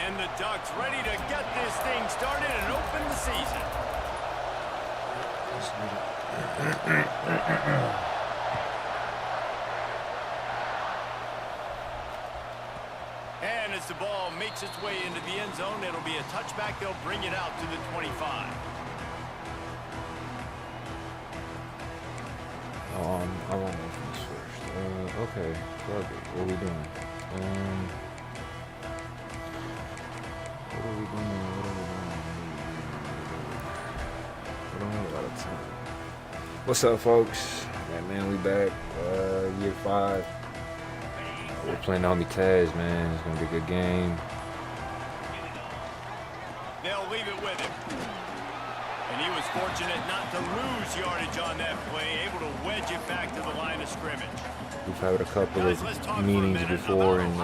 And the Ducks ready to get this thing started and open the season. And as the ball makes its way into the end zone, it'll be a touchback. They'll bring it out to the 25. I want offense first. Okay, fuck it. What are we doing? What are we doing? We don't have a lot of time. What's up, folks? Man, we back. Year 5. We're playing Army Taz, man. It's gonna be a good game. They'll leave it with him. And he was fortunate not to lose yardage on that play, able to wedge it back to the line of scrimmage. We've had a couple of meetings before and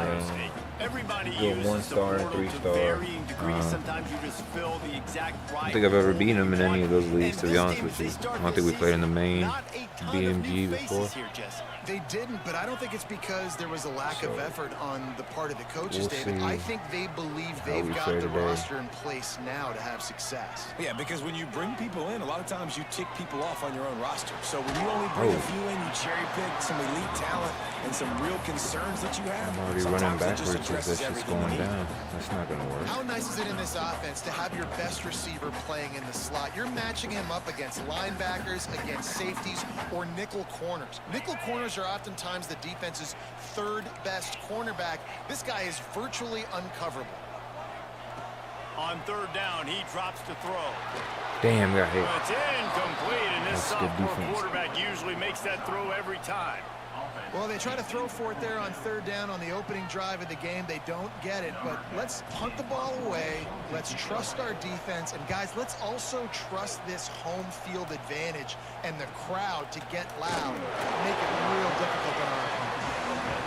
do a 1-star and 3-star. I don't think I've ever beaten them in any of those leagues, to be honest with you. I don't think we played in the main BMG before. They didn't, but I don't think it's because there was a lack of effort on the part of the coaches, David. I think they believe they've got the roster in place now to have success. Yeah, because when you bring people in, a lot of times you tick people off on your own roster. So when you only bring a few in, you cherry pick some elite talent and some real concerns that you have. I'm already running backwards as that's just going down. That's not going to work. How nice is it in this offense to have your best receiver playing in the slot? You're matching him up against linebackers, against safeties, or nickel corners. Nickel corners are oftentimes the defense's third best cornerback. This guy is virtually uncoverable. On 3rd down, he drops to throw. Damn, got hit. It's incomplete, and this sophomore quarterback usually makes that throw every time. Well, they try to throw for it there on 3rd down on the opening drive of the game. They don't get it, but let's punt the ball away. Let's trust our defense. And, guys, let's also trust this home field advantage and the crowd to get loud and make it real difficult on our opponent.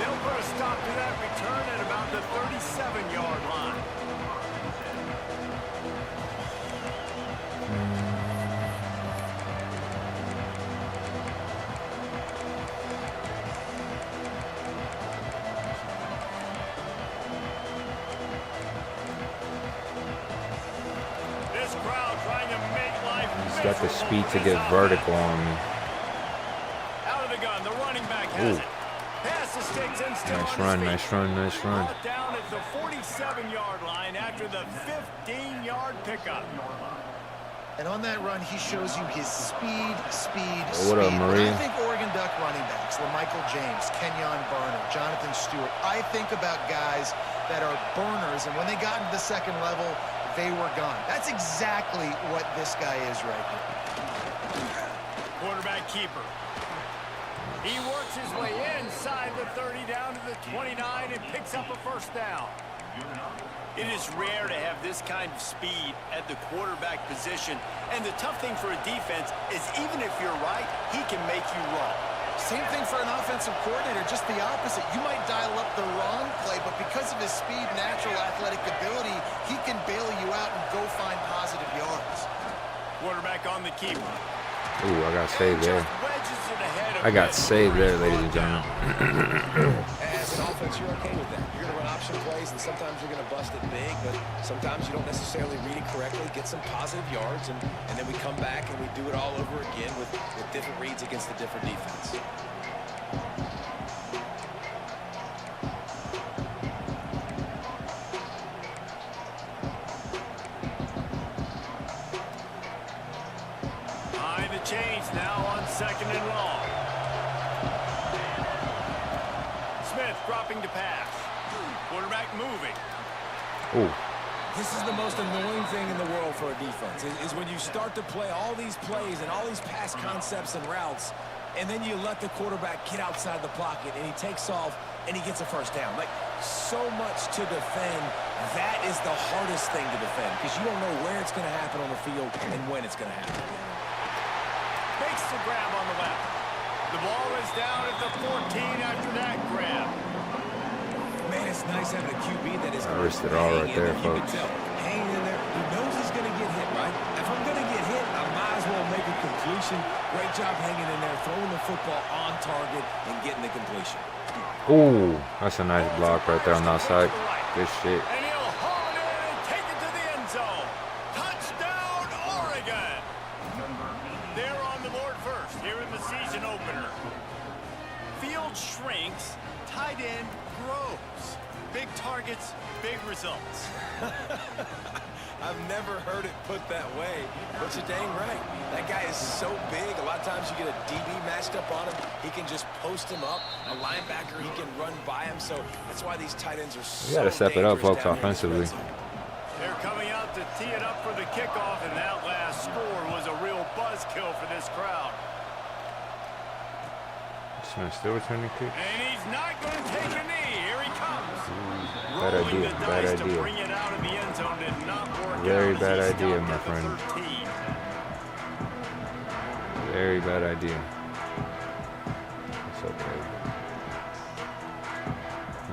They'll put a stop to that return at about the 37-yard line. He's got the speed to get vertical on me. Out of the gun, the running back has it. Pass the sticks and still nice run. Brought down at the 47-yard line after the 15-yard pickup. And on that run, he shows you his speed. What up, Maria? When I think Oregon Duck running backs, LaMichael James, Kenyon Barner, Jonathan Stewart, I think about guys that are burners, and when they got into the second level, they were gone. That's exactly what this guy is right here. Quarterback keeper. He works his way inside the 30 down to the 29 and picks up a 1st down. It is rare to have this kind of speed at the quarterback position, and the tough thing for a defense is even if you're right, he can make you wrong. Same thing for an offensive coordinator, just the opposite. You might dial up the wrong play, but because of his speed, natural athletic ability, he can bail you out and go find positive yards. Quarterback on the keeper. Ooh, I got saved there. I got saved there, ladies and gentlemen. As an offense, you're okay with that. You're going to run option plays, and sometimes you're going to bust it big, but sometimes you don't necessarily read it correctly, get some positive yards, and then we come back and we do it all over again with different reads against a different defense. Behind the chains now on 2nd and long. Smith dropping to pass. Quarterback moving. Ooh. This is the most annoying thing in the world for a defense, is when you start to play all these plays and all these pass concepts and routes, and then you let the quarterback get outside the pocket, and he takes off, and he gets a 1st down. Like, so much to defend. That is the hardest thing to defend, because you don't know where it's going to happen on the field and when it's going to happen. Makes the grab on the left. The ball is down at the 14 after that grab. Man, it's nice having a QB that is I risked it all right there, folks. Hanging in there. He knows he's going to get hit, right? If I'm going to get hit, I might as well make a completion. Great job hanging in there, throwing the football on target, and getting the completion. Ooh, that's a nice block right there on the outside. Good shit. And he'll haul it end shrinks, tight end grows. Big targets, big results. I've never heard it put that way, but you're dang right. That guy is so big. A lot of times you get a DB matched up on him. He can just post him up. A linebacker, he can run by him. So that's why these tight ends are so You got to step it up, folks, dangerous down here in offensively. the red zone. They're coming out to tee it up for the kickoff, and that last score was a real buzzkill for this crowd. This man still returning kick. And he's not going to take a knee. Here he comes. Bad Rolling idea. the Bad dice to idea. bring it out of the end zone did not work Very out as bad he idea, stopped my at the friend. 13. Very bad idea. It's okay.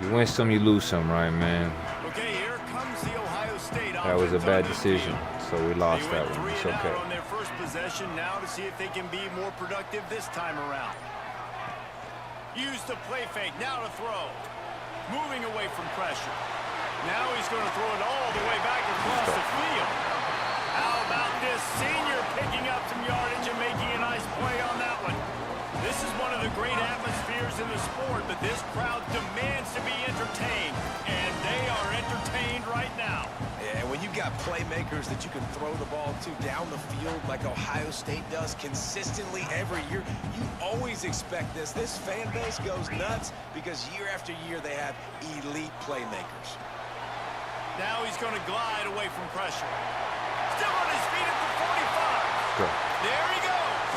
You win some, you lose some, right, man? Okay, here comes the Ohio State That was a offense bad on the decision, field. so we lost They that went one. 3 It's and out okay. on their first possession now to see if they can be more productive this time around. Use the play fake, now to throw. Moving away from pressure. Now he's going to throw it all the way back across the field. How about this senior picking up some yardage and making a nice play on that one? This is one of the great atmospheres in the sport, but this crowd demands to be entertained, and they are entertained right now. Yeah, when you've got playmakers that you can throw the ball to down the field like Ohio State does consistently every year, you always expect this. This fan base goes nuts because year after year they have elite playmakers. Now he's going to glide away from pressure. Still on his feet at the 45. Go. There he goes.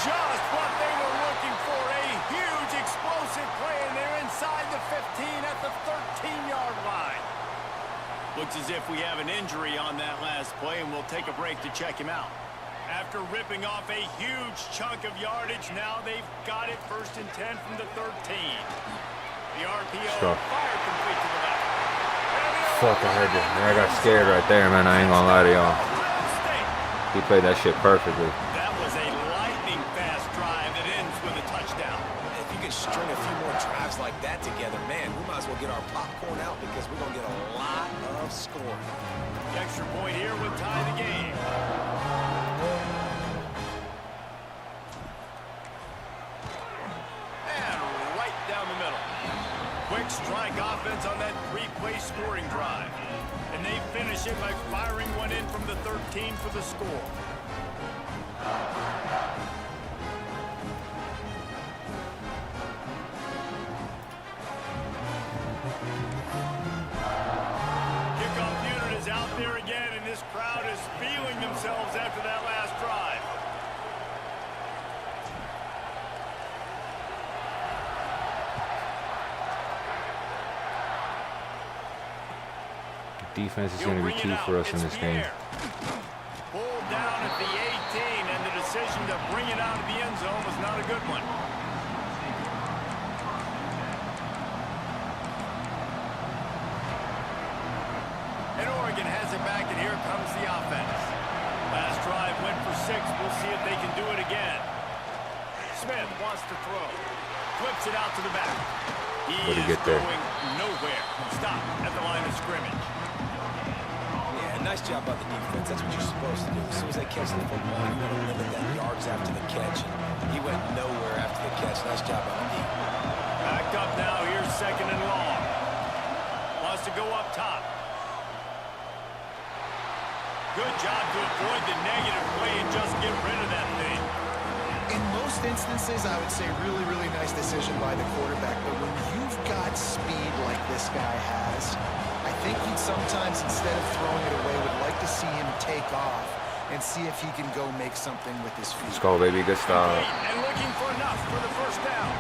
Just what they were looking for. A huge explosive play, and they're inside the 15 at the 13-yard line. Looks as if we have an injury on that last play, and we'll take a break to check him out. After ripping off a huge chunk of yardage, now they've got it 1st and 10 from the 13. The RPO Stop. fire complete to the left. Fuck, I heard it. Man, I got scared right there, man. I ain't gonna lie to y'all. He played that shit perfectly. That was a lightning-fast drive that ends with a touchdown. If you can string a few more drives like that together, man, we might as well get our popcorn out because we're going to get a lot of scoring. The extra point here would tie the game. And right down the middle. Quick strike offense on that 3-play scoring drive. And they finish it by firing one in from the 13 for the score. Kickoff unit is out there again, and this crowd is feeling themselves after that last drive. Defense is going to be key for us in this game. Pulled down at the 18, and the decision to bring it out of the end zone was not a good one. And Oregon has it back, and here comes the offense. Last drive went for 6. We'll see if they can do it again. Smith wants to throw. Flips it out to the back. He What'd he is get there? going nowhere. Stop at the line of scrimmage. Yeah, nice job by the defense. That's what you're supposed to do. As soon as they catch the football, you want to limit that yards after the catch. And he went nowhere after the catch. Nice job by the defense. Back up now. Here's 2nd and long. Wants to go up top. Good job to avoid the negative play and just get rid of that thing. In most instances, I would say really nice decision by the quarterback. But when you've got speed like this guy has, I think he'd sometimes, instead of throwing it away, would like to see him take off and see if he can go make something with his feet. Let's go, baby. Good start. And looking for enough for the 1st down.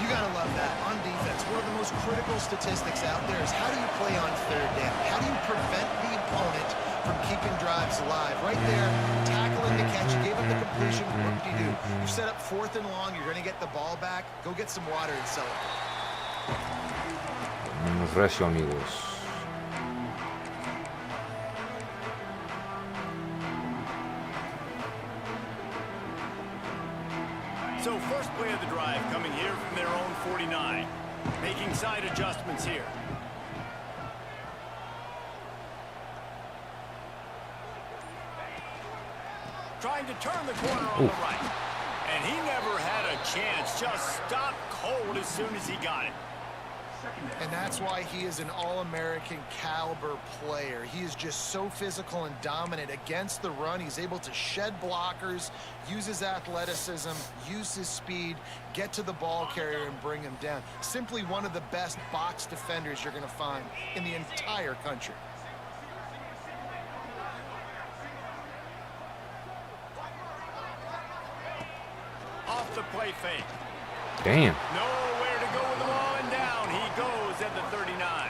You got to love that. On defense, one of the most critical statistics out there is how do you play on 3rd down? How do you prevent the opponent from keeping drives alive? Right there, tackling the catch, you gave up the completion, what do you do? You set up 4th and long, you're going to get the ball back, go get some water and celebrate. Recio, amigos. So 1st play of the drive coming here from their own 49. Making side adjustments here. Trying to turn the corner on the right. And he never had a chance. Just stopped cold as soon as he got it. And that's why he is an All-American caliber player. He is just so physical and dominant against the run. He's able to shed blockers, use his athleticism, use his speed, get to the ball carrier and bring him down. Simply one of the best box defenders you're going to find in the entire country. Off the play fake. Damn. Nowhere to go with the ball, and down he goes at the 39.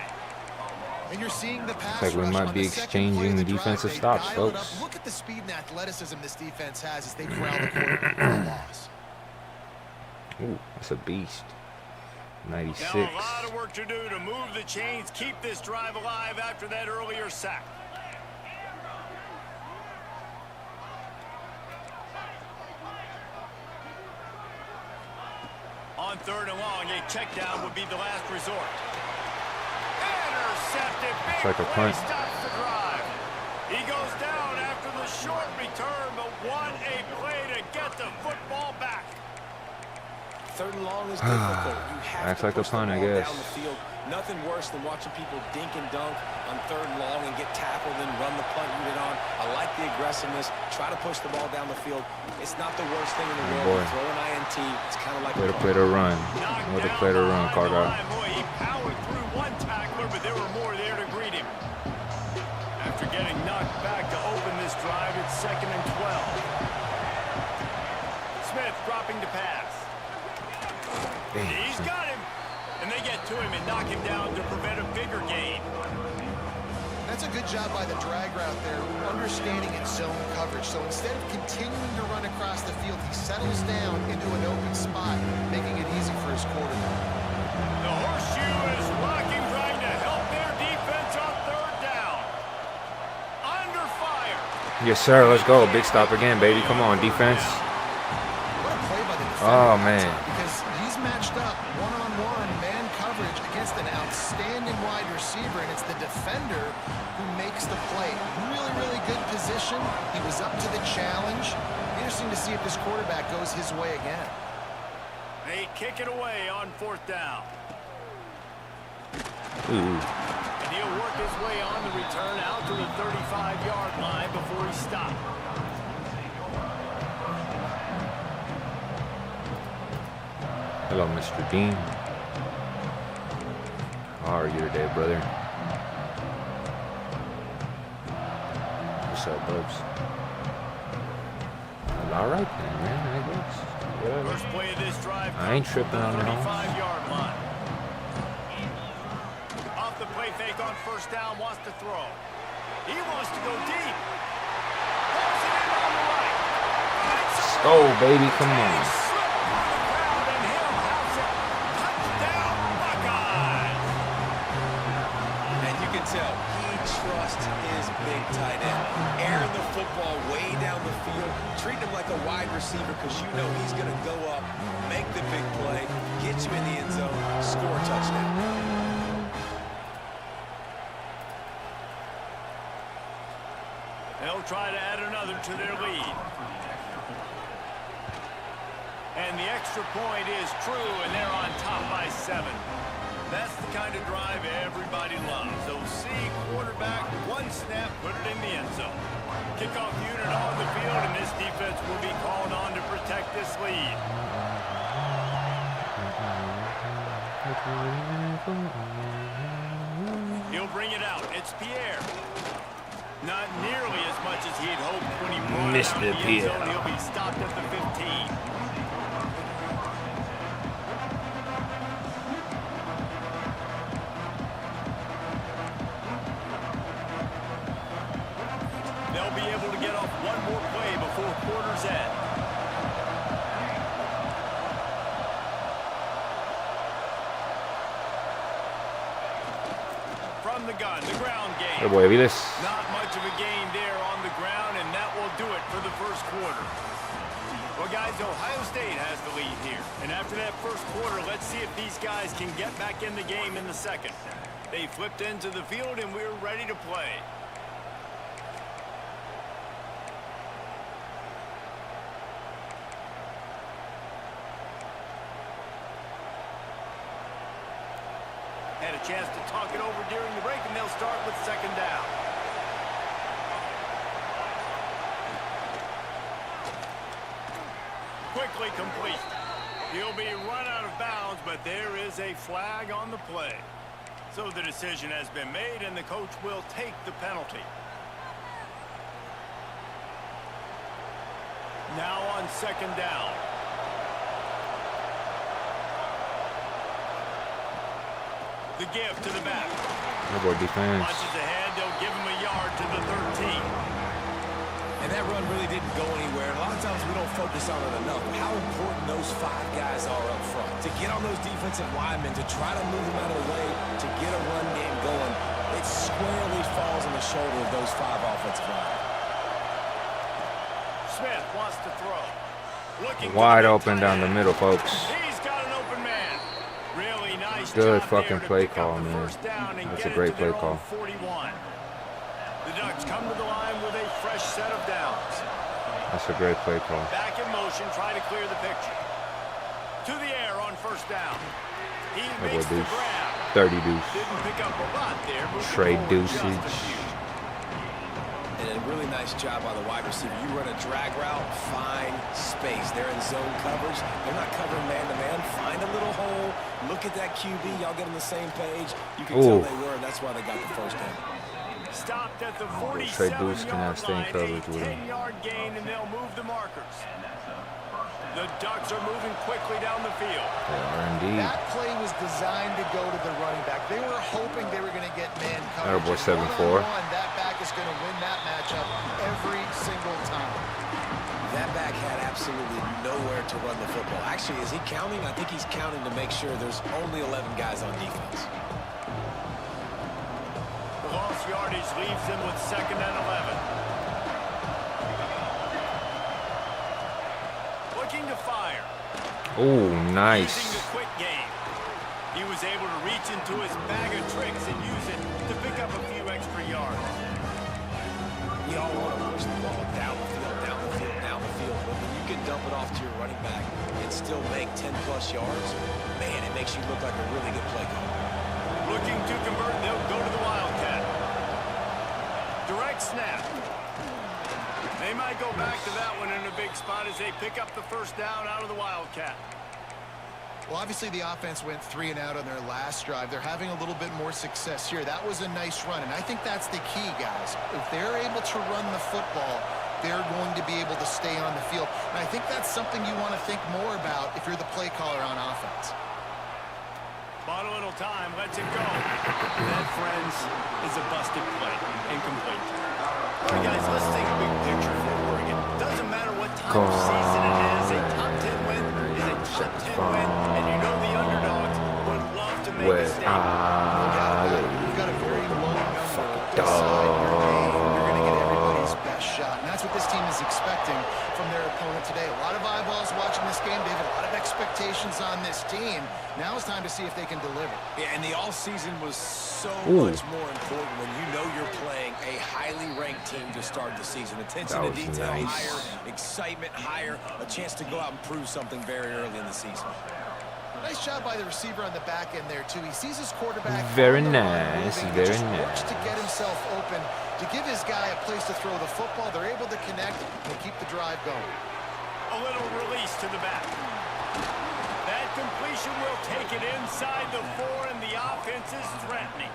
And you're seeing the pass Looks like we rush might on be the second play of exchanging the drive. defensive They stops, dial it folks. up. Look at the speed and athleticism this defense has as they corral the quarterback for a loss. Ooh, that's a beast. 96. Now a lot of work to do to move the chains, keep this drive alive after that earlier sack. On 3rd and long, a check down would be the last resort. Intercepted. Big It's like a play punt. stops the drive. He goes down after the short return, but what a play to get the football back. 3rd and long is difficult. You have Acts to like a push the punt, I ball guess. down the field. Nothing worse than watching people dink and dunk on 3rd and long and get tackled and run the punt unit on. I like the aggressiveness. Try to push the ball down the field. It's not the worst thing in the world. boy. You throw an INT. It's kind of like Way a to play to run. Knocked Way to down play to run, behind the Carter. line. Boy, he powered through one tackler, but there were more there to greet him. After getting knocked back to open this drive, it's 2nd and 12. Smith dropping to pass. He's Damn. got him. And they get to him and knock him down to prevent a bigger gain. That's a good job by the drag route there, understanding its zone coverage. So instead of continuing to run across the field, he settles down into an open spot, making it easy for his quarterback. The horseshoe is rocking, trying to help their defense on 3rd down. Under fire. Yes, sir. Let's go. Big stop again, baby. Come on, defense. What a play by the defender. Oh, on that man. time, because he's matched up one-on-one man coverage against an outstanding wide receiver, and it's the defender who makes the play. Really, really good position. He was up to the challenge. Interesting to see if this quarterback goes his way again. They kick it away on 4th down. Ooh. And he'll work his way on the return out to the 35-yard line before he stopped. Hello, Mr. Dean. How are you today, brother? What's up, Bubs? All right, then, man. I guess. Whatever. First play of this drive. I ain't tripping on the 35-yard line. Off the play fake on 1st down, wants to throw. He wants to go deep. Pulls it in on the right. Go, baby. Come on. tell he trusts his big tight end. Airing the football way down the field, treating him like a wide receiver because you know he's going to go up, make the big play, get you in the end zone, score a touchdown. They'll try to add another to their lead. And the extra point is true, and they're on top by 7. That's the kind of drive everybody loves. OC quarterback, one snap, put it in the end zone. Kickoff unit on the field, and this defense will be called on to protect this lead. He'll bring it out. It's Pierre. Not nearly as much as he'd hoped when he brought it out of the end zone. He'll be stopped at the 15. They'll be able to get off one more play before quarter's end. From the gun, the ground game. Hey, boy, this. Not much of a game there on the ground, and that will do it for the first quarter. Well, guys, Ohio State has the lead here. And after that first quarter, let's see if these guys can get back in the game in the second. They flipped into the field, and we're ready to play. chance to talk it over during the break, and they'll start with second down. Quickly complete. He'll be run out of bounds, but there is a flag on the play. So the decision has been made, and the coach will take the penalty. Now on second down. The give to the back. Good boy defense. Punches ahead, they'll give him a yard to the 13. And that run really didn't go anywhere. A lot of times we don't focus on it enough. How important those 5 guys are up front. To get on those defensive linemen, to try to move them out of the way, to get a run game going, it squarely falls on the shoulder of those 5 offensive linemen. Smith wants to throw. Looking Wide open down the middle, folks. He's got an open man. Really nice Good job fucking there to play pick up call, the man. first down and That's get a great it to their play call. own 41. The Ducks come to the line with a fresh set of downs. That's a great play call. Back in motion, try to clear the picture. To the air on first down. He That makes boy the Deuce. grab. 30 Deuce. Didn't pick up a lot there. moving Trade forward just a deucage. few. And a really nice job by the wide receiver. You run a drag route, find space. They're in zone coverage. They're not covering man-to-man. Find a little hole. Look at that QB. Y'all get on the same page. You can tell they were, and that's why they got the first down. Stopped at the Trey Deuce can have 47-yard staying line. coverage A with him. 10-yard gain, and they'll move the markers. The Ducks are moving quickly down the field. They are indeed. That play was designed to go to the running back. They were hoping they were going to get man coverage. Attaboy 7-4. One-on-one, that back is going to win that matchup every single time. That back had absolutely nowhere to run the football. Actually, is he counting? I think he's counting to make sure there's only 11 guys on defense. The lost yardage leaves them with second and 11. Looking to fire. Oh, Using nice. the quick game. He was able to reach into his bag of tricks and use it to pick up a few extra yards. We all want to push the ball down the field, down the field, down the field. But when you can dump it off to your running back and still make 10-plus yards, man, it makes you look like a really good play call. Looking to convert, they'll go to the Wildcat. Direct snap. They might go back to that one in a big spot as they pick up the first down out of the Wildcat. Well, obviously the offense went 3 and out on their last drive. They're having a little bit more success here. That was a nice run, and I think that's the key, guys. If they're able to run the football, they're going to be able to stay on the field. And I think that's something you want to think more about if you're the play caller on offense. Bought a little time, lets it go. That, friends, is a busted play. Incomplete. All right, guys, let's take a big picture for Oregon. Doesn't matter what time of season it is, a top 10 win is a top 10 win, and you know the underdogs would love to make a statement. You've got a very low number inside your game. You're going to get everybody's best shot, and that's what this team is expecting from their opponent today. A lot of eyeballs watching this game. They have a lot of expectations on this team. Now it's time to see if they can deliver. Yeah, and the all-season was so much more important when you know you're playing a highly ranked team to start the season. Attention to detail higher, excitement higher, a chance to go out and prove something very early in the season. Nice job by the receiver on the back end there, too. He sees his quarterback. Very on the run nice, moving. very He just nice. works to get himself open, to give his guy a place to throw the football. They're able to connect and keep the drive going. A little release to the back. That completion will take it inside the 4, and the offense is threatening.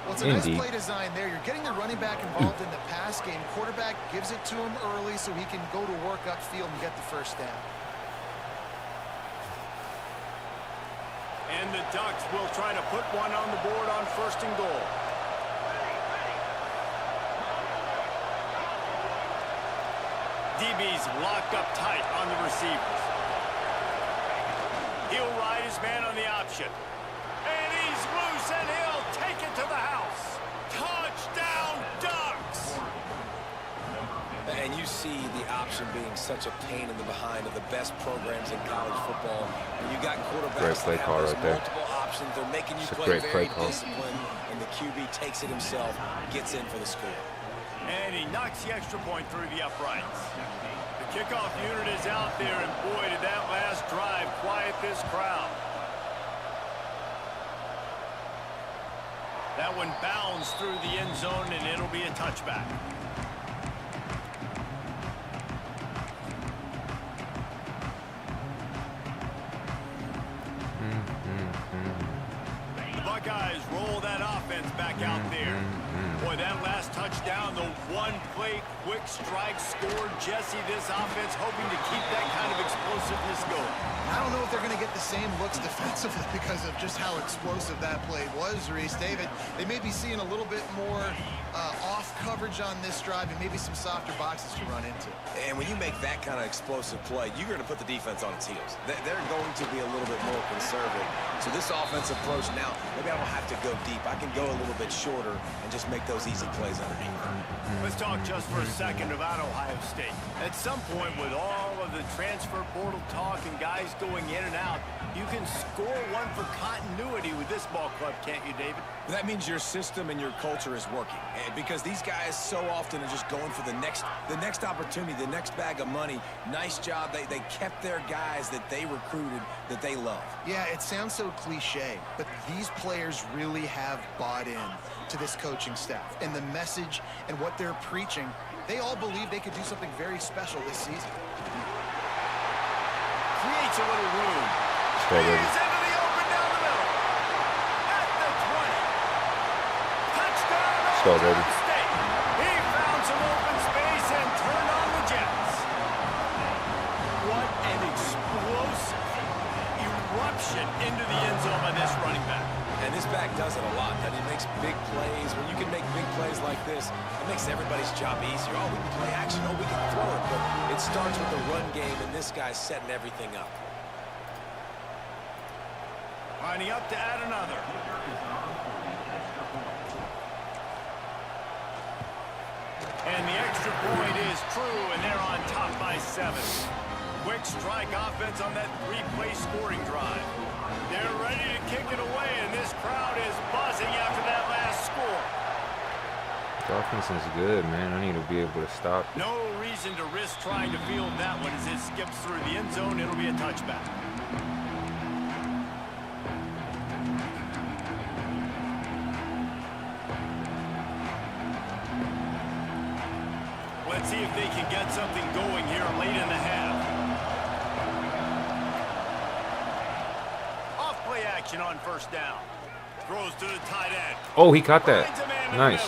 Well, it's a nice play design there. You're getting the running back involved in the pass game. Quarterback gives it to him early so he can go to work upfield and get the first down. And the Ducks will try to put one on the board on first and goal. DB's locked up tight on the receivers. He'll ride his man on the option. And he's loose, and he'll take it to the house. Touchdown, Ducks! And you see the option being such a pain in the behind of the best programs in college football. When you got quarterbacks that have those multiple options, they're making you play very disciplined, and the QB takes it himself, gets in for the score. And he knocks the extra point through the uprights. The kickoff unit is out there, and boy, did that last drive quiet this crowd. That one bounds through the end zone, and it'll be a touchback. The Buckeyes roll that offense back out there. Boy, that last touchdown, the one-play quick strike scored. Jesse, this offense hoping to keep that kind of explosiveness going. I don't know if they're going to get the same looks defensively because of just how explosive that play was, Reese. David, they may be seeing a little bit more off coverage on this drive and maybe some softer boxes to run into. And when you make that kind of explosive play, you're going to put the defense on its heels. They're going to be a little bit more conservative. So this offensive approach now, maybe I don't have to go deep. I can go a little bit shorter and just make those easy plays underneath. Let's talk just for a second about Ohio State. At some point, with all of the transfer portal talk and guys going in and out, you can score one for continuity with this ball club, can't you, David? That means your system and your culture is working, because these guys so often are just going for the next opportunity, the next bag of money. Nice job. They kept their guys that they recruited, that they love. Yeah, it sounds so cliche, but these players really have bought in to this coaching staff and the message and what they're preaching. They all believe they could do something very special this season. Creates a little room. He's into the open down the middle. At the 20. Touchdown, Ohio State. He found some open space and turned on the Jets. What an explosive eruption into the end zone by this running back. And this back does it a lot. That he makes big plays. When you can make big plays like this, it makes everybody's job easier. Oh, we can play action. Oh, we can throw it. But it starts with the run game, and this guy's setting everything up. Lining up to add another. And the extra point is true, and they're on top by 7. Quick strike offense on that 3-play scoring drive. They're ready to kick it away, and this crowd is buzzing after that last score. The offense is good, man. I need to be able to stop. No reason to risk trying to field that one as it skips through the end zone. It'll be a touchback. Let's see if they can get something going here late in the half. Off-play action on first down. Throws to the tight end. Oh, he caught that. Nice.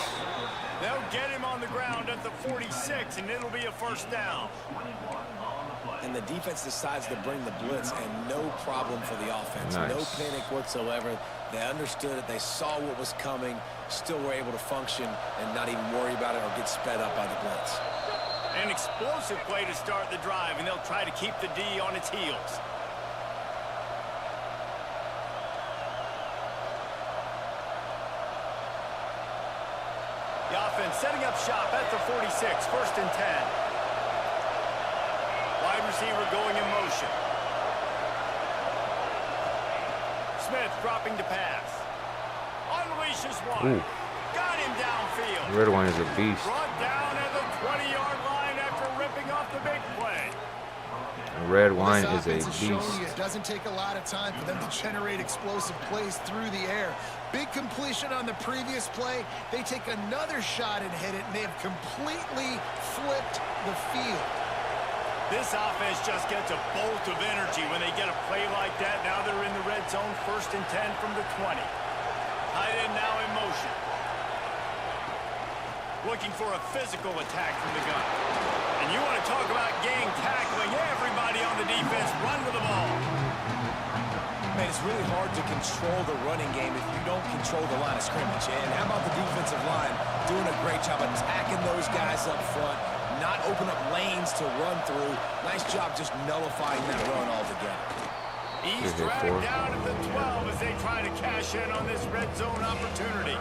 They'll get him on the ground at the 46, and it'll be a first down. And the defense decides to bring the blitz, and no problem for the offense. Nice. No panic whatsoever. They understood it. They saw what was coming, still were able to function and not even worry about it or get sped up by the blitz. An explosive play to start the drive, and they'll try to keep the D on its heels. The offense setting up shop at the 46, 1st and 10. Wide receiver going in motion. Smith dropping to pass. Unleashes one. Ooh. Got him downfield. Red Wine is a beast. Brought down at the 20-yard line after ripping off the big play. Red Wine is a This offense is showing beast. you it doesn't take a lot of time for them to generate explosive plays through the air. Big completion on the previous play. They take another shot and hit it, and they have completely flipped the field. This offense just gets a bolt of energy when they get a play like that. Now they're in the red zone, 1st and 10 from the 20. Tight end now in motion. Looking for a physical attack from the gun. And you want to talk about gang tackling. Everybody on the defense run with the ball. Man, it's really hard to control the running game if you don't control the line of scrimmage. And how about the defensive line doing a great job attacking those guys up front, not open up lanes to run through. Nice job just nullifying that run altogether. He's dragged down at the 12 as they try to cash in on this red zone opportunity.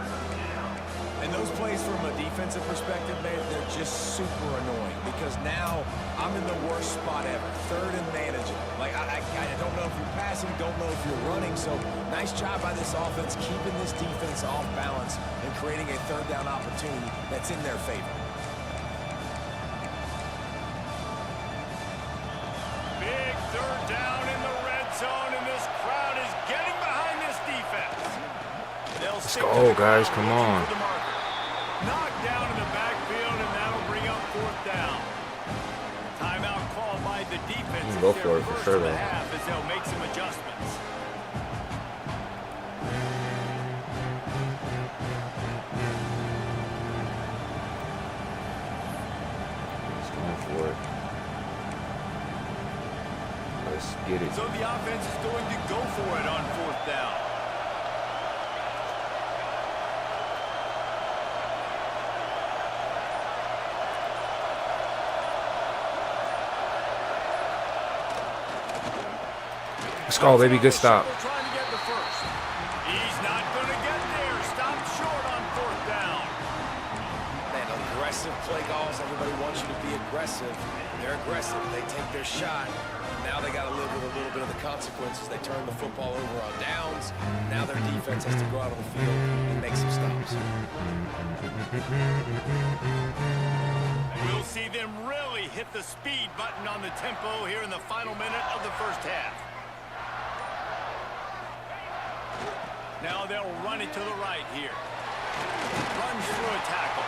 And those plays from a defensive perspective, man, they're just super annoying because now I'm in the worst spot ever, 3rd and manageable. Like, I don't know if you're passing, don't know if you're running. So nice job by this offense keeping this defense off balance and creating a 3rd down opportunity that's in their favor. Big 3rd down in the red zone, and this crowd is getting behind this defense. Let's go, guys. Come on. Knocked down in the backfield, and that'll bring up 4th down. Timeout called by the defense. You can go for it for sure, though. As they'll make some adjustments. He's going for it. Let's get it. So the offense is going to go for it on 4th down. Let's go, baby. Good stop. Trying to get the first. He's not going to get there. Stopped short on 4th down. Man, aggressive play calls. Everybody wants you to be aggressive. They're aggressive. They take their shot. Now they got to live with a little bit of the consequences. They turn the football over on downs. Now their defense has to go out on the field and make some stops. We'll see them really hit the speed button on the tempo here in the final minute of the first half. Now they'll run it to the right here. Runs through a tackle.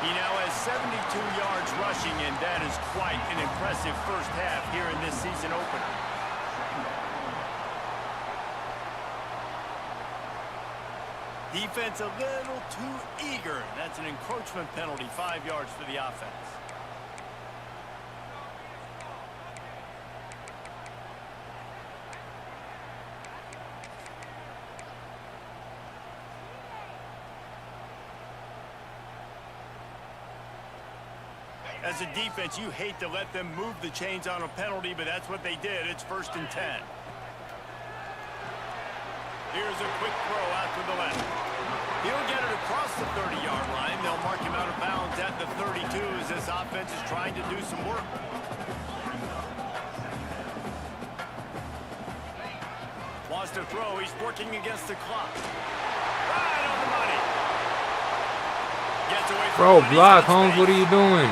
He now has 72 yards rushing, and that is quite an impressive first half here in this season opener. Defense a little too eager. That's an encroachment penalty, 5 yards for the offense. As a defense, you hate to let them move the chains on a penalty, but that's what they did. It's 1st and 10. Here's a quick throw out to the left. He'll get it across the 30-yard line. They'll mark him out of bounds at the 32 as this offense is trying to do some work. Lost a throw. He's working against the clock. Right on the money. Gets away from Bro, block, Holmes. What are you doing?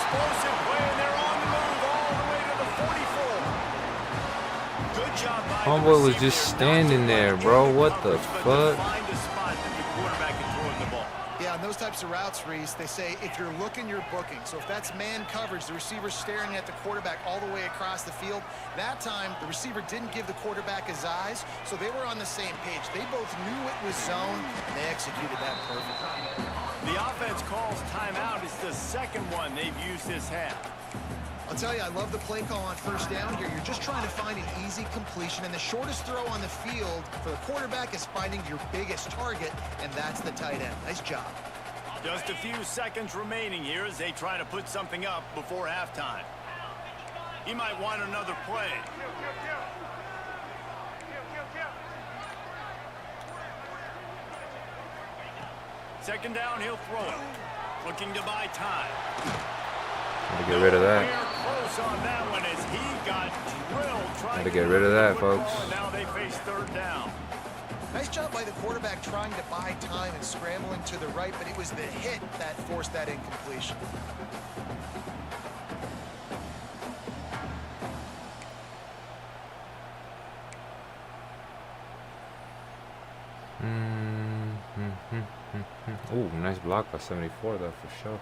Explosive play, and they're on the move all the way to the 44. Good job by the Homeboy was receiver just there. standing there, bro. What the fuck? Find a spot that the quarterback can throw in the ball. Yeah, on those types of routes, Reese, they say if you're looking, you're booking. So if that's man coverage, the receiver's staring at the quarterback all the way across the field. That time, the receiver didn't give the quarterback his eyes, so they were on the same page. They both knew it was zone, and they executed that perfectly. The offense calls timeout. It's the second one they've used this half. I'll tell you, I love the play call on 1st down here. You're just trying to find an easy completion, and the shortest throw on the field for the quarterback is finding your biggest target, and that's the tight end. Nice job. Just a few seconds remaining here as they try to put something up before halftime. He might want another play. Second down, he'll throw it. Looking to buy time. Gotta get rid of that. Close on that one as he got drilled trying Gotta get rid of that, folks. Now they face 3rd down. Nice job by the quarterback trying to buy time and scrambling to the right, but it was the hit that forced that incompletion. Ooh, nice block by 74 though, for sure.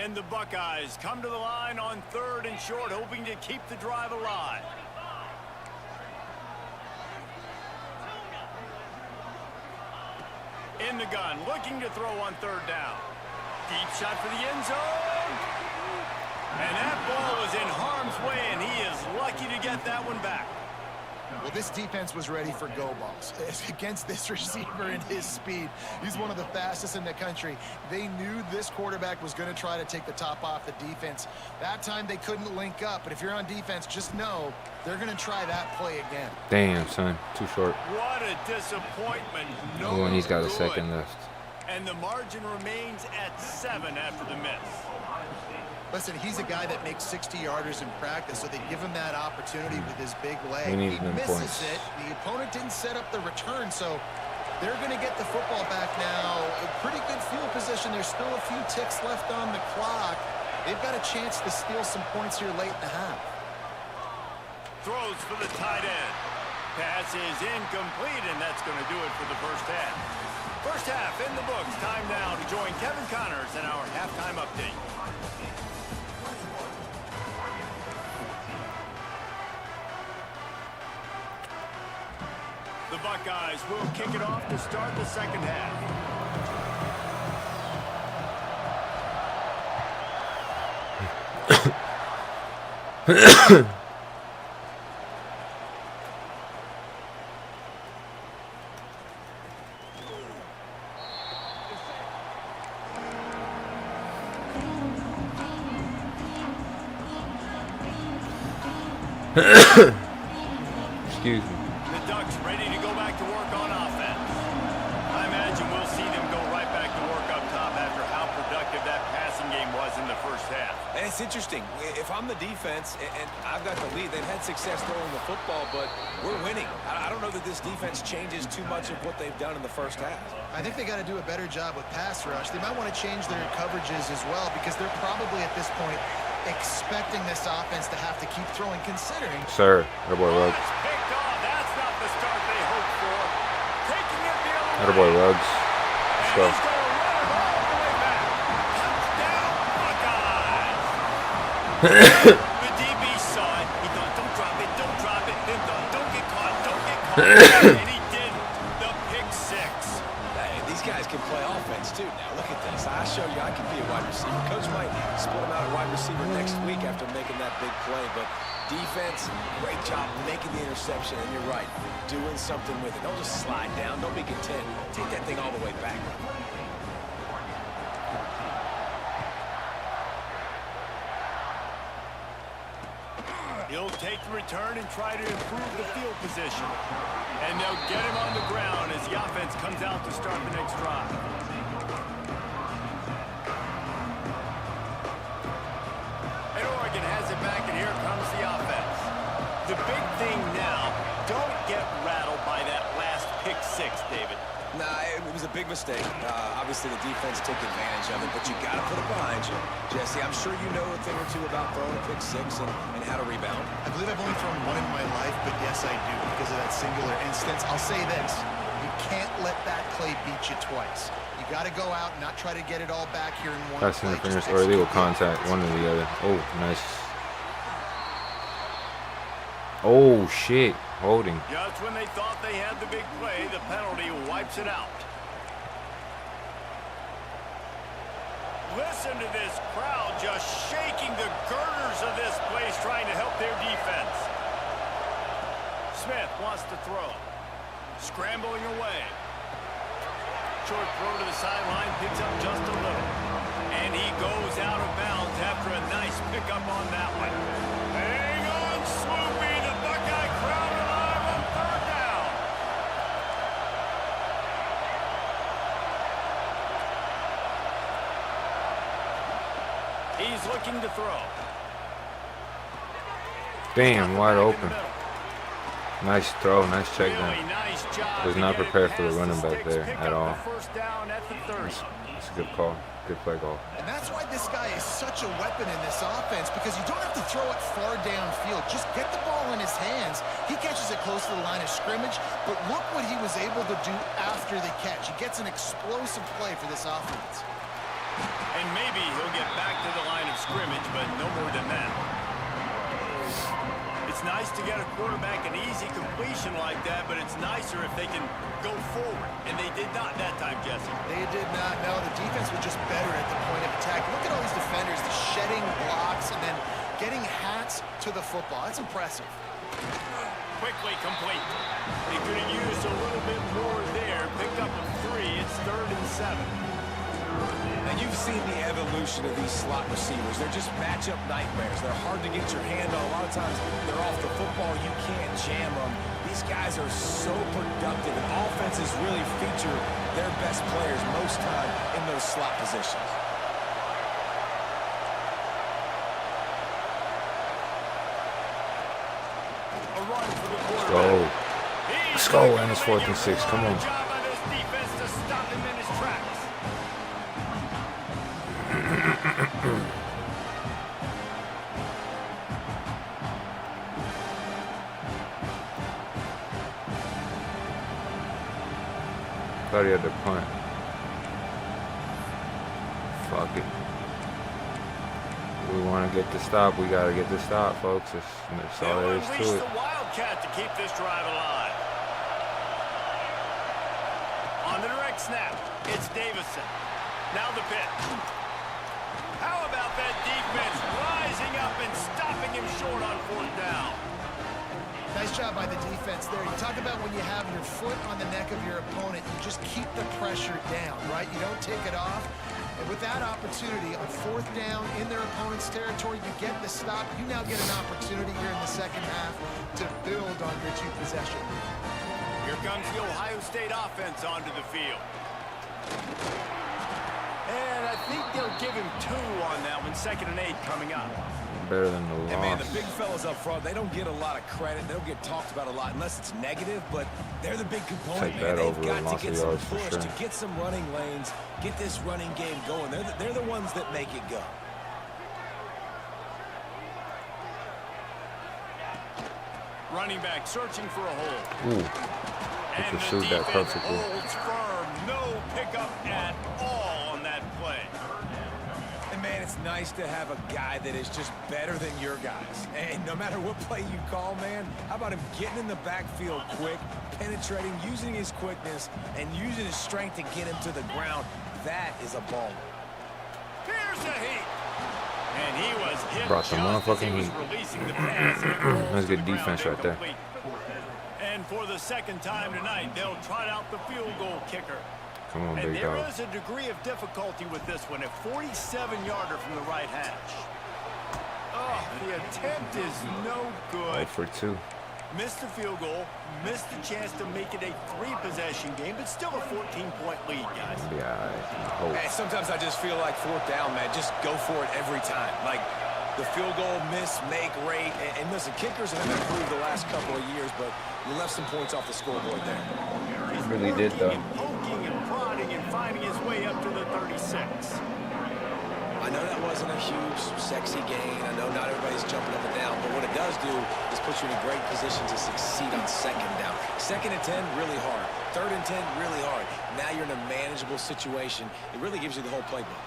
And the Buckeyes come to the line on 3rd and short, hoping to keep the drive alive. In the gun, looking to throw on 3rd down. Deep shot for the end zone. And that ball was in harm's way, and he is lucky to get that one back. Well, this defense was ready for go balls. Against this receiver and his speed, he's one of the fastest in the country. They knew this quarterback was going to try to take the top off the defense. That time they couldn't link up, but if you're on defense, just know they're going to try that play again. Damn, son. Too short. What a disappointment. Oh, and he's got a good. second left. And the margin remains at 7 after the miss. Listen, he's a guy that makes 60-yarders in practice, so they give him that opportunity with his big leg. We need He them misses points. it. The opponent didn't set up the return, so they're going to get the football back now. A pretty good field position. There's still a few ticks left on the clock. They've got a chance to steal some points here late in the half. throws for the tight end. Pass is incomplete, and that's going to do it for the first half. First half in the books. Time now to join Kevin Connors in our halftime update. The Buckeyes will kick it off to start the second half. Excuse me. The Ducks ready to go back to work on offense. I imagine we'll see them go right back to work up top after how productive that passing game was in the first half. And it's interesting. If I'm the defense and I've got the lead, they've had success throwing the football, but we're winning. I don't know that this defense changes too much of what they've done in the first half. I think they got to do a better job with pass rush. They might want to change their coverages as well because they're probably at this point expecting this offense to have to keep throwing, considering. Sir, that boy Ruggs. Picked off. That's not the start they hoped for. Taking it the other That way. boy Ruggs. Let's go. And he's going to run it all the way back. Touchdown, Buckeyes. The DB saw it. He thought, don't drop it, don't drop it. Then thought, don't get caught, don't get caught. And he didn't. The pick six. Hey, these guys can play offense too. Now look at this. I show you I can be a wide receiver. Coach might split him out at wide receiver next week after making that big play, but defense, great job making the interception, and you're right, doing something with it. Don't just slide down. Don't be content. Take that thing all the way back. He'll take the return and try to improve the field position. And they'll get him on the ground as the offense comes out to start the next drive. And Oregon has it back, and here comes the offense. The big thing now, don't get rattled by that last pick six, David. Nah, it was a big mistake. Obviously, the defense took advantage of it, but you got to put it behind you. Jesse, I'm sure you know a thing or two about throwing a pick six and how to rebound. I believe I've only thrown one in my life, but yes, I do because of that singular instance. I'll say this. You can't let that play beat you twice. You got to go out and not try to get it all back here in one Pass play. interference Just or illegal execute contact, the one or offense. the other. Oh, nice. Oh, shit. Holding. Just when they thought they had the big play, the penalty wipes it out. Listen to this crowd just shaking the girders of this place trying to help their defense. Smith wants to throw. Scrambling away. Short throw to the sideline, picks up just a little. And he goes out of bounds after a nice pickup on that one. Hang on, Swoopy, the Buckeye crowd alive on third down. He's looking to throw. Damn, wide open. Nice throw, nice check down. Really nice job Was to not get it prepared for the past running back sticks, there pick at up all. the first down at the 30. That's a good call. Good play call. And that's why this guy is such a weapon in this offense, because you don't have to throw it far downfield. Just get the ball in his hands. He catches it close to the line of scrimmage, but look what he was able to do after the catch. He gets an explosive play for this offense. And maybe he'll get back to the line of scrimmage, but no more than that. It's nice to get a quarterback an easy completion like that, but it's nicer if they can go forward. And they did not that time, Jesse. They did not. No, the defense was just better at the point of attack. Look at all these defenders, the shedding blocks and then getting hats to the football. That's impressive. Quickly complete. They could have used a little bit more there. Picked up a 3. It's 3rd and 7. And you've seen the evolution of these slot receivers. They're just matchup nightmares. They're hard to get your hand on. A lot of times they're off the football. You can't jam them. These guys are so productive, and offenses really feature their best players most time in those slot positions. A run for the Let's quarterback. go. Let's go. And it's 4th and 6. Come on. Good job by this defense to stop him in his tracks. thought he had the punt. Fuck it. We want to get the stop. We got to get the stop, folks. That's all there is to it. The Wildcat to keep this drive alive. On the direct snap, it's Davison. Now the pitch. How about that defense rising up and stopping him short on 4th down? Nice job by the defense there. You talk about when you have your foot on the neck of your opponent, you just keep the pressure down, right? You don't take it off. And with that opportunity on 4th down in their opponent's territory, you get the stop. You now get an opportunity here in the second half to build on your 2-possession lead. Here comes the Ohio State offense onto the field. And I think they'll give him 2 on that one. 2nd and 8 coming up. Better than the loss. And man, the big fellas up front, they don't get a lot of credit. They don't get talked about a lot unless it's negative, but they're the big component, man. They've got to get some push, to get some running lanes, get this running game going. They're the ones that make it go. Running back searching for a hole. Ooh. He pursued that perfectly. Holds firm. No pickup at all on that play. And man, it's nice to have a guy that is just better than your guys. And no matter what play you call, man, how about him getting in the backfield quick, penetrating, using his quickness, and using his strength to get him to the ground? That is a ball. Here's a heat. And he was hit. Brought the motherfucking heat. That's good defense right there. And for the 2nd time tonight, they'll trot out the field goal kicker. Come on, and big there dog. is a degree of difficulty with this one. A 47-yarder from the right hash. Oh, the attempt is no good. 0 for 2. Missed the field goal, missed the chance to make it a 3-possession game, but still a 14-point lead, guys. Yeah, Man, sometimes I just feel like 4th down, man. Just go for it every time. Like the field goal miss, make rate. And listen, kickers have improved the last couple of years, but you left some points off the scoreboard there. He really did, though. And poking and prodding and finding his way up to the 36. I know that wasn't a huge, sexy gain. I know not everybody's jumping up and down, but what it does do is put you in a great position to succeed on 2nd down. 2nd and 10, really hard. 3rd and 10, really hard. Now you're in a manageable situation. It really gives you the whole playbook.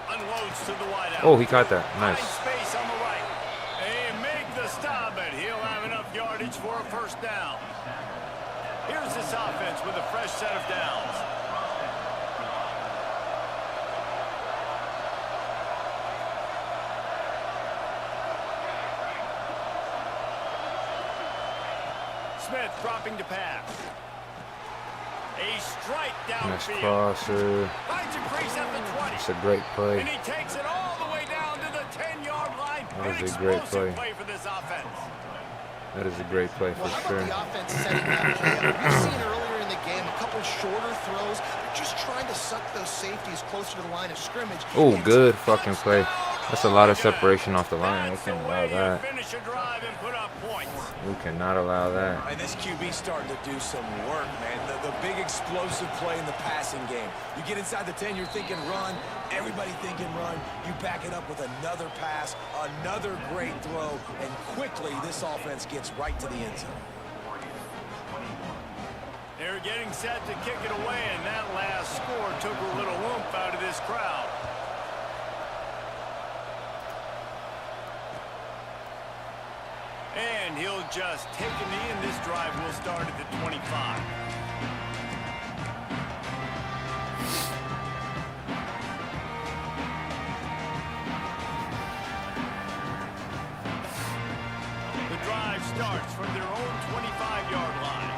Unloads to the wideout. Oh, he caught that. Nice. Space on the right. They make the stop, but he'll have enough yardage for a 1st down. Here's this offense with a fresh set of downs. Smith dropping to pass. A strike downfield. Nice crosser. Finds a crease at the 20. It's a great play. And he takes it all the way down to the 10-yard line. That is An a great explosive play. for this offense. That is a great play for How sure. about the offense setting that play up? We've seen earlier in the game a couple shorter throws. They're just trying to suck those safeties closer to the line of scrimmage. Oh, And good fucking play. That's a lot of separation off the line. We can't allow that. Finish a drive and put up points. We cannot allow that. And this QB's starting to do some work, man. The big explosive play in the passing game. You get inside the 10, you're thinking run. Everybody thinking run. You back it up with another pass, another great throw, and quickly this offense gets right to the end zone. They're getting set to kick it away, and that last score took a little oomph out of this crowd. And he'll just take a knee, and this drive will start at the 25. The drive starts from their own 25-yard line.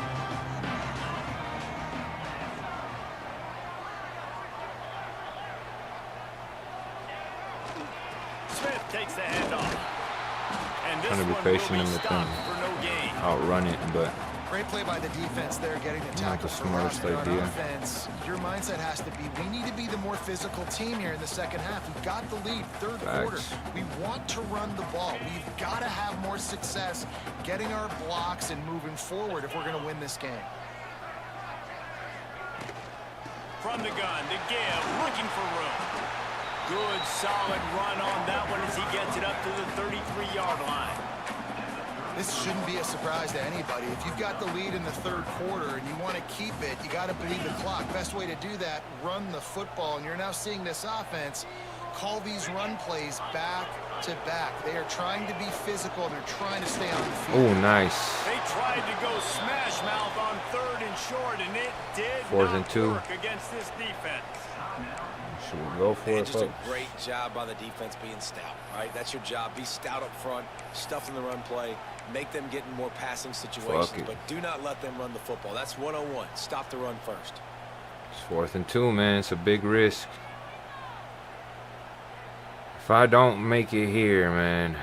Smith takes the handoff. And this Trying to be one patient will and be let them stopped for no gain. outrun it, but Great play by the defense there, getting the tackle the for smartest loss there on idea. offense. Your mindset has to be, we need to be the more physical team here in the second half. We've got the lead, third quarter. We want to run the ball. We've got to have more success getting our blocks and moving forward if we're going to win this game. From the gun, the give, looking for room. Good, solid run on that one as he gets it up to the 33-yard line. This shouldn't be a surprise to anybody. If you've got the lead in the third quarter and you want to keep it, you got to beat the clock. Best way to do that, run the football. And you're now seeing this offense call these run plays back to back. They are trying to be physical. They're trying to stay on the field. Oh, nice. They tried to go smash mouth on 3rd and short, and it did 4th and not 2 work against this defense. Should we go for Man, it, just a folks? great job by the defense being stout. All right, that's your job. Be stout up front, stuff in the run play, make them get in more passing situations, but do not let them run the football. That's 101. Stop the run first. It's 4th and 2, man. It's a big risk. If I don't make it here, man.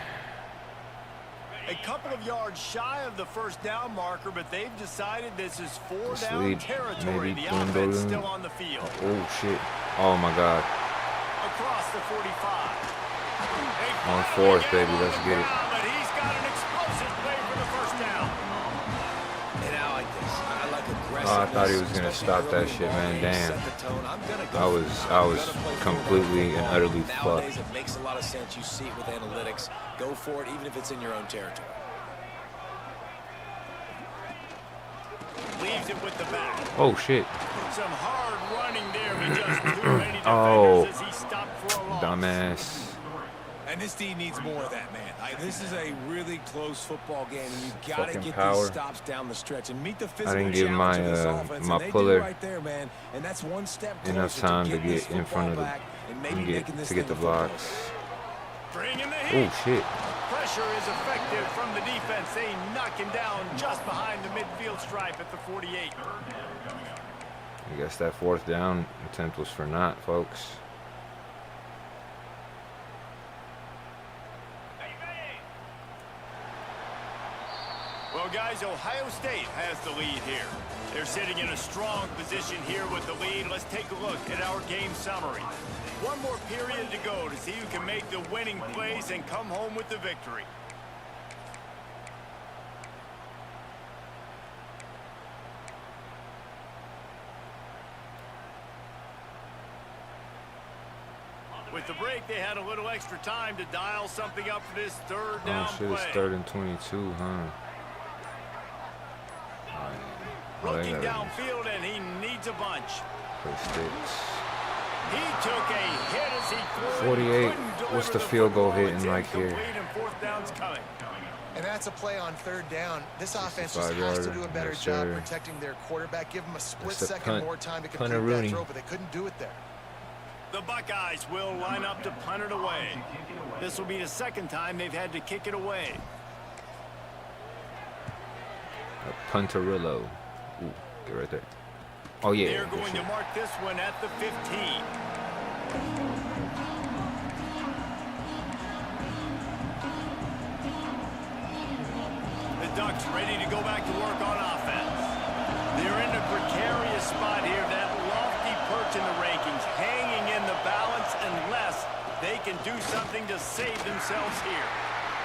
A couple of yards shy of the first down marker, but they've decided this is 4 This down lead territory. maybe The offense dwindling. still on the field. Oh, shit. Oh, my God. Across the 45. On 4th, baby. Let's get it. But he's got an explosive play for the first down. And I like this. I like aggressiveness. Oh, I thought he was gonna stop that shit, man. Damn. I was completely and utterly Nowadays, fucked. it makes a lot of sense. You see it with analytics. Go for it, even if it's in your own territory. Leaves it with the back. Oh, shit. Some hard running there, but just too many defenders Oh. as he stopped for a loss. Dumbass. And this team needs more of that, man. This is a really close football game, and you've got to Fucking get power. these stops down the stretch and meet the physical didn't give challenge my, of this offense. my And they puller do right there, man. And that's one step enough closer time to getting this get in front of football the back and maybe and making get this to get thing the a football blocks. Bringing the heat. Oh, shit. Pressure is effective from the defense. They knock him down just behind the midfield stripe at the 48. I guess that 4th down attempt was for naught, folks. Well, guys, Ohio State has the lead here. They're sitting in a strong position here with the lead. Let's take a look at our game summary. One more period to go to see who can make the winning plays and come home with the victory. With the break, they had a little extra time to dial something up for this 3rd down Oh, shit. play. It's 3rd and 22, huh? Looking downfield, and he needs a bunch. Play sticks. He took a hit as he threw. 48. Couldn't deliver What's the field goal football. hitting It's like here? incomplete, and 4th down's coming. And that's a play on 3rd down. This offense just 65 has to yarder. do a better Yes, job sir. protecting their quarterback. Give them a split That's a second punt. more time to Punter complete that Rooney. throw, but they couldn't do it there. The Buckeyes will line up to punt it away. This will be the 2nd time they've had to kick it away. A punterillo. Ooh, get right there. Oh, yeah. They're good going to shit. mark this one at the 15. The Ducks ready to go back to work on offense. They're in a precarious spot here, that lofty perch in the rankings, hanging in the balance unless they can do something to save themselves here.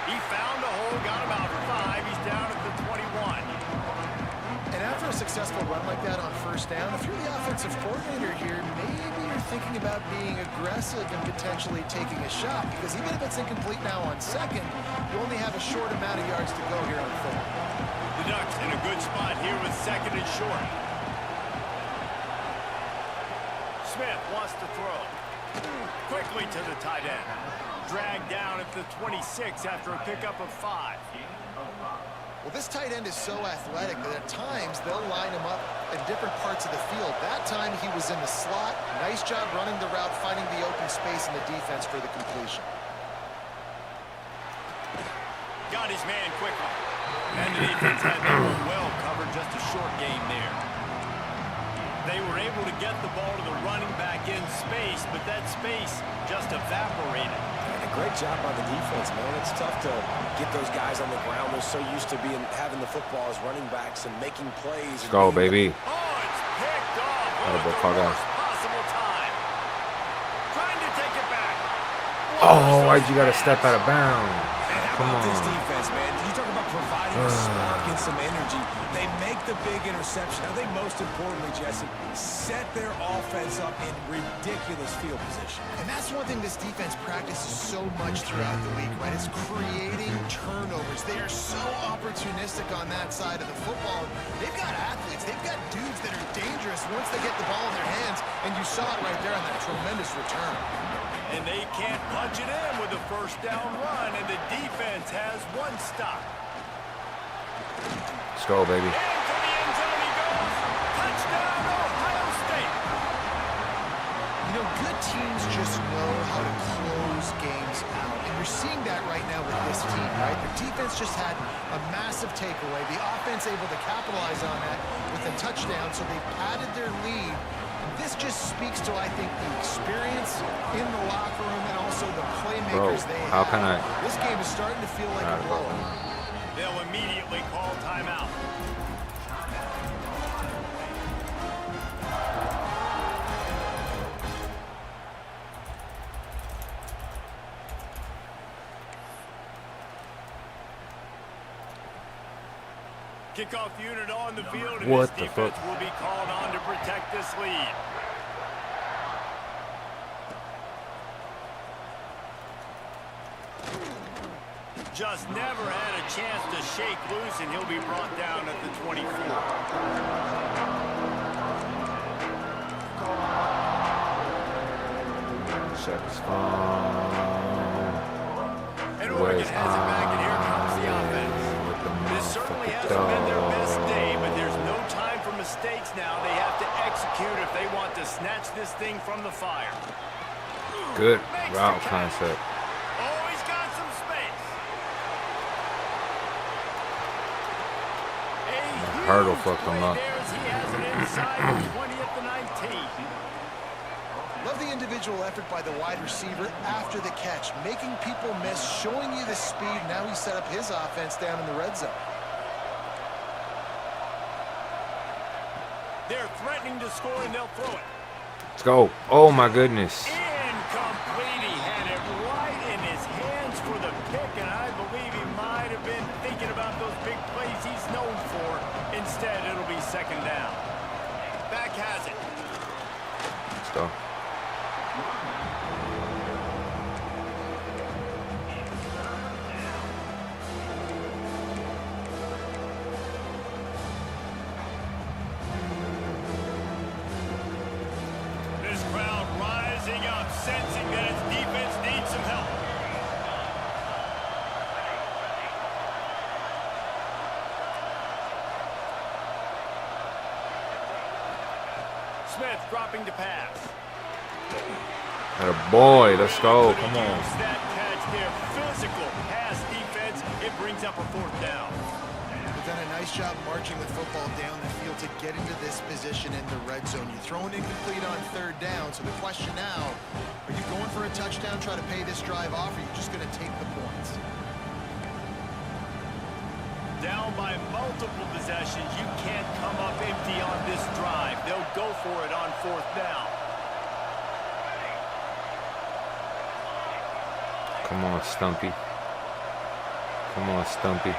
He found a hole, got about 5. He's down at the 21. And after a successful run like that on 1st down, if you're the offensive coordinator here, maybe you're thinking about being aggressive and potentially taking a shot, because even if it's incomplete now on 2nd, you only have a short amount of yards to go here on 3rd. The Ducks in a good spot here with 2nd and short. Smith wants to throw. Quickly to the tight end. Dragged down at the 26 after a pickup of 5. Well, this tight end is so athletic that at times they'll line him up in different parts of the field. That time he was in the slot. Nice job running the route, finding the open space in the defense for the completion. Got his man quickly. And the defense had that one well covered, just a short game there. They were able to get the ball to the running back in space, but that space just evaporated. And a great job by the defense, man. It's tough to get those guys on the ground. They're so used to having the football as running backs and making plays. Let's go, baby. Oh, it's picked off. Atta boy, At the Paga. worst possible time. Trying to take it back. Oh, why'd you got to step out of bounds? And how Come about this on. defense, man? You talk about providing a spark and some energy. They make the big interception. I think most importantly, Jesse, set their offense up in ridiculous field position. And that's one thing this defense practices so much throughout the week, right? It's creating turnovers. They are so opportunistic on that side of the football. They've got athletes. They've got dudes that are dangerous once they get the ball in their hands, and you saw it right there on that tremendous return. And they can't punch it in with a first down run, and the defense has one stop. Let's go, baby. Into the end zone he goes. Touchdown, Ohio State. You know, good teams just know how to close games out. And you're seeing that right now with this team, right? The defense just had a massive takeaway. The offense able to capitalize on that with a touchdown, so they padded their lead. This just speaks to, I think, the experience in the locker room and also the playmakers they have. How can I? This game is starting to feel like a blowout. They'll immediately call timeout. Kickoff unit on the field, and What this the defense fuck? will be called on to protect this lead. Just never had a chance to shake loose, and he'll be brought down at the 24. Check his phone. And Oregon has it back, and here comes the offense. This certainly hasn't been their best day, but there's no time for mistakes now. They have to execute if they want to snatch this thing from the fire. Good Makes route the catch. concept. Oh, he's got some space. A huge hurdle fucked him play up. there as he has it inside the 20 at the 19. Love the individual effort by the wide receiver after the catch, making people miss, showing you the speed. Now he set up his offense down in the red zone. They're threatening to score, and they'll throw it. Let's go. Oh my goodness. Incomplete. He had it right in his hands for the pick, and I believe he might have been thinking about those big plays he's known for. Instead, it'll be second down. Back has it. Let's go. This crowd rising up, sensing that its defense needs some help. Smith dropping to pass. Atta boy, let's go. Come on. Use that catch there. Physical pass defense. It brings up a fourth down. They've done a nice job marching the football down the field to get into this position in the red zone. You're throwing incomplete on third down, so the question now, are you going for a touchdown, try to pay this drive off, or are you just going to take the points? Down by multiple possessions. You can't come up empty on this drive. They'll go for it on fourth down. Come on, Stumpy. Come on, Stumpy.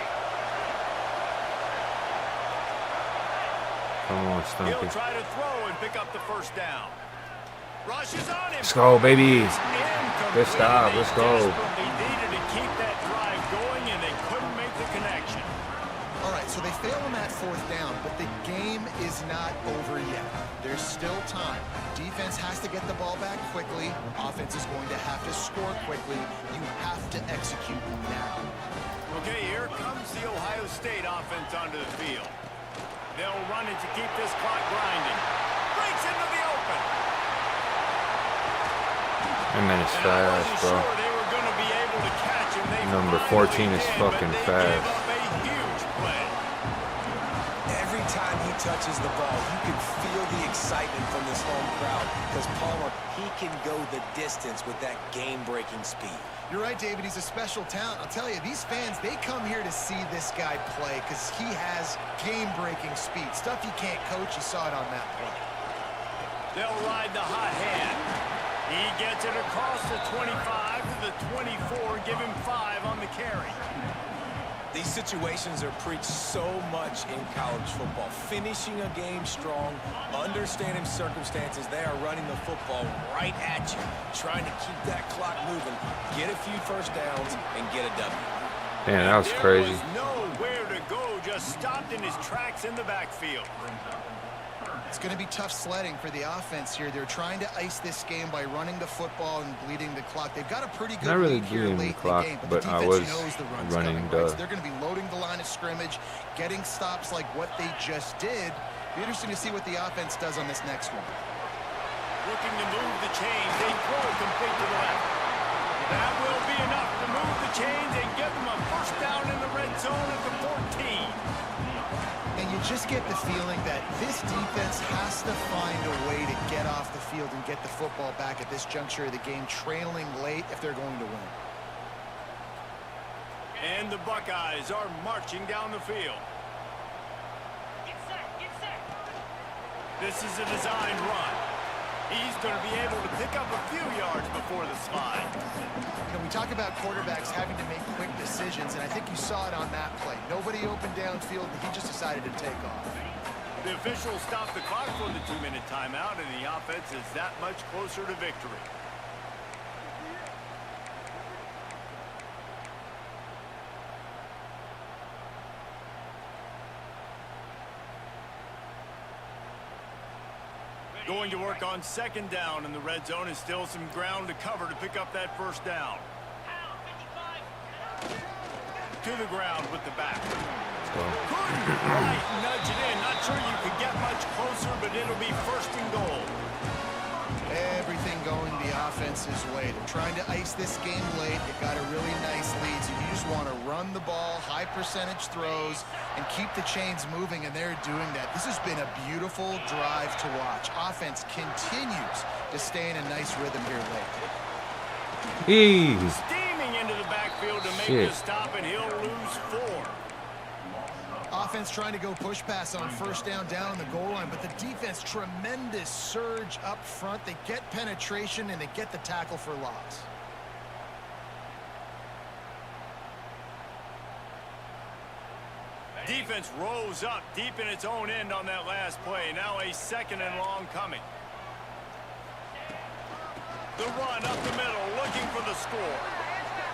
Come on, Stumpy. He'll try to throw and pick up the first down. Rushes on him. Let's go, baby. Incomplete. Good stop. Let's go. They needed to keep that drive going, and they couldn't make the connection. All right, so they fail on that fourth down, but the game is not over yet. There's still time. Defense has to get the ball back quickly. Offense is going to have to score quickly. You have to execute now. Okay, here comes the Ohio State offense onto the field. They'll run it to keep this clock grinding. Breaks into the open. That man is And I fast, wasn't bro. sure they were going to be able to catch him. They Number finally 14 is did, fucking but they fast. gave up a huge play. Every time he touches the ball, you can feel the excitement from this home crowd because Palmer, he can go the distance with that game-breaking speed. You're right, David. He's a special talent. I'll tell you, these fans, they come here to see this guy play because he has game-breaking speed. Stuff you can't coach. You saw it on that play. They'll ride the hot hand. He gets it across the 25 to the 24. Give him 5 on the carry. These situations are preached so much in college football. Finishing a game strong, understanding circumstances. They are running the football right at you, trying to keep that clock moving, get a few first downs, and get a W. Man, that was crazy. There was nowhere to go, just stopped in his tracks in the backfield. It's going to be tough sledding for the offense here. They're trying to ice this game by running the football and bleeding the clock. They've got a pretty good lead here late in the game, but the defense knows the run's coming, right? So they're going to be loading the line of scrimmage, getting stops like what they just did. Be interesting to see what the offense does on this next one. Looking to move the chains. They throw it complete to the left. That will be enough to move the chains and give them a first down in the red zone at the 14. And you just get the feeling that this defense has to find a way to get off the field and get the football back at this juncture of the game, trailing late if they're going to win. And the Buckeyes are marching down the field. Get set, get set. This is a design run. He's going to be able to pick up a few yards before the slide. You know, we talk about quarterbacks having to make quick decisions, and I think you saw it on that play. Nobody opened downfield, but he just decided to take off. The officials stopped the clock for the 2-minute timeout, and the offense is that much closer to victory. Going to work on second down in the red zone, and still some ground to cover to pick up that first down. To the ground with the back. Couldn't quite nudge it in. Not sure you could get much closer, but it'll be first and goal. Everything going the offense's way. They're trying to ice this game late. They've got a really nice lead, so you just want to run the ball, high percentage throws, and keep the chains moving, and they're doing that. This has been a beautiful drive to watch. Offense continues to stay in a nice rhythm here late. Steaming into the backfield to make the stop, and he'll lose 4. Offense trying to go push pass on first down on the goal line, but the defense, tremendous surge up front. They get penetration, and they get the tackle for loss. Defense rose up deep in its own end on that last play. Now a second and long coming. The run up the middle, looking for the score.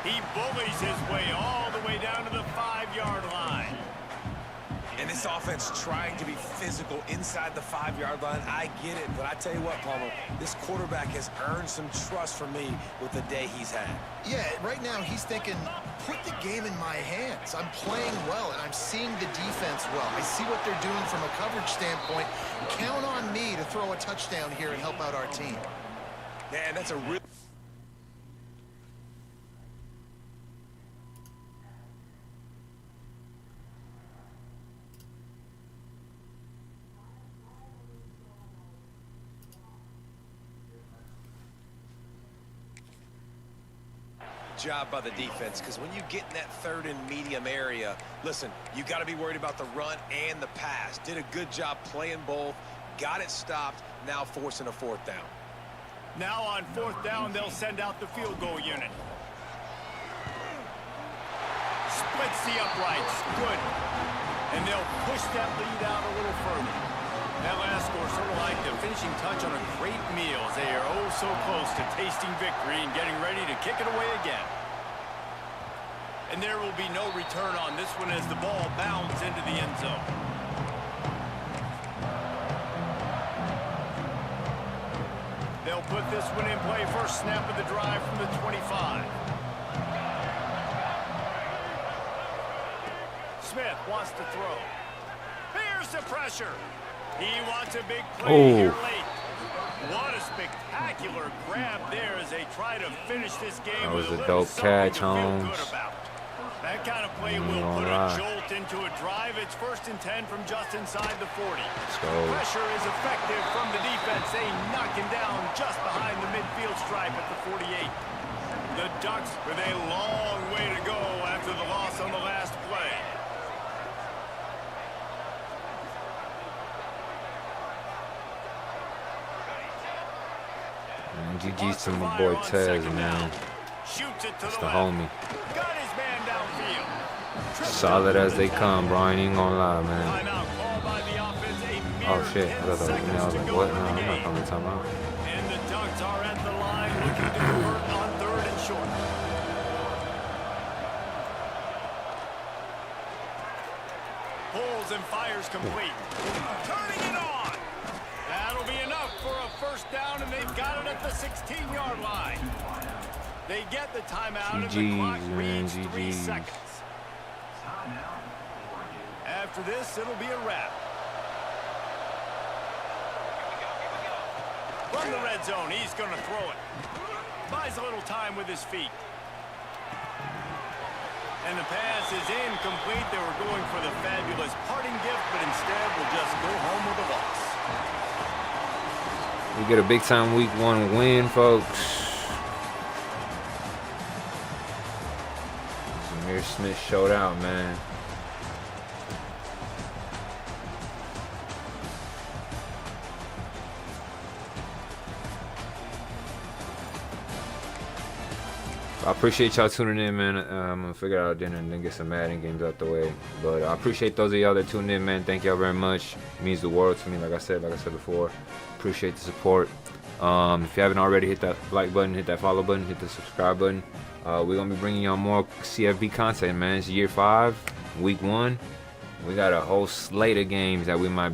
He bullies his way all the way down to the 5-yard line. And this offense trying to be physical inside the 5-yard line. I get it, but I tell you what, Palmer, this quarterback has earned some trust from me with the day he's had. Yeah, right now he's thinking, put the game in my hands. I'm playing well, and I'm seeing the defense well. I see what they're doing from a coverage standpoint. Count on me to throw a touchdown here and help out our team. Yeah, and that's a real... job by the defense, because when you get in that third and medium area, listen, you got to be worried about the run and the pass. Did a good job playing both, got it stopped, now forcing a 4th down. Now on 4th down, they'll send out the field goal unit. Splits the uprights, good. And they'll push that lead out a little further. That last score sort of like the finishing touch on a great meal, as they are oh so close to tasting victory and getting ready to kick it away again. And there will be no return on this one as the ball bounds into the end zone. They'll put this one in play. First snap of the drive from the 25. Smith wants to throw. Here's the pressure. He wants a big play here late. What a spectacular grab there as they try to finish this game. That was with a dope catch, Holmes. That kind of play will put a jolt into a drive. It's 1st and 10 from just inside the 40. Pressure is effective from the defense. They knock him down just behind the midfield stripe at the 48. The Ducks with a long way to go after the loss on the last play. GG's to my boy Tez, man. Shoots it to That's the the left. homie. Got his man downfield. Solid as they come, bro. I ain't even gonna lie, man. Timeout called by the offense. A Oh mere shit. I 10 thought that was me. I was seconds to like, go what? in No, the I'm not game. coming to timeout. And the Ducks are at the line looking to convert on 3rd and short. Pulls and fires complete. Turning it on. That'll be enough for a first down, and they've got it at the 16-yard line. They get the timeout, and the clock GGs, man, reads 3 GGs. seconds. After this, it'll be a wrap. From the red zone, he's going to throw it. Buys a little time with his feet. And the pass is incomplete. They were going for the fabulous parting gift, but instead will just go home with a loss. We get a big-time week 1 win, folks. Zamir Smith showed out, man. I appreciate y'all tuning in, man. I'm gonna figure out dinner and then get some Madden games out the way. But I appreciate those of y'all that tuned in, man. Thank y'all very much. It means the world to me, like I said before. Appreciate the support. If you haven't already, hit that like button, hit that follow button, hit the subscribe button. We're gonna be bringing y'all more CFB content, man. It's year 5, week 1. We got a whole slate of games that we might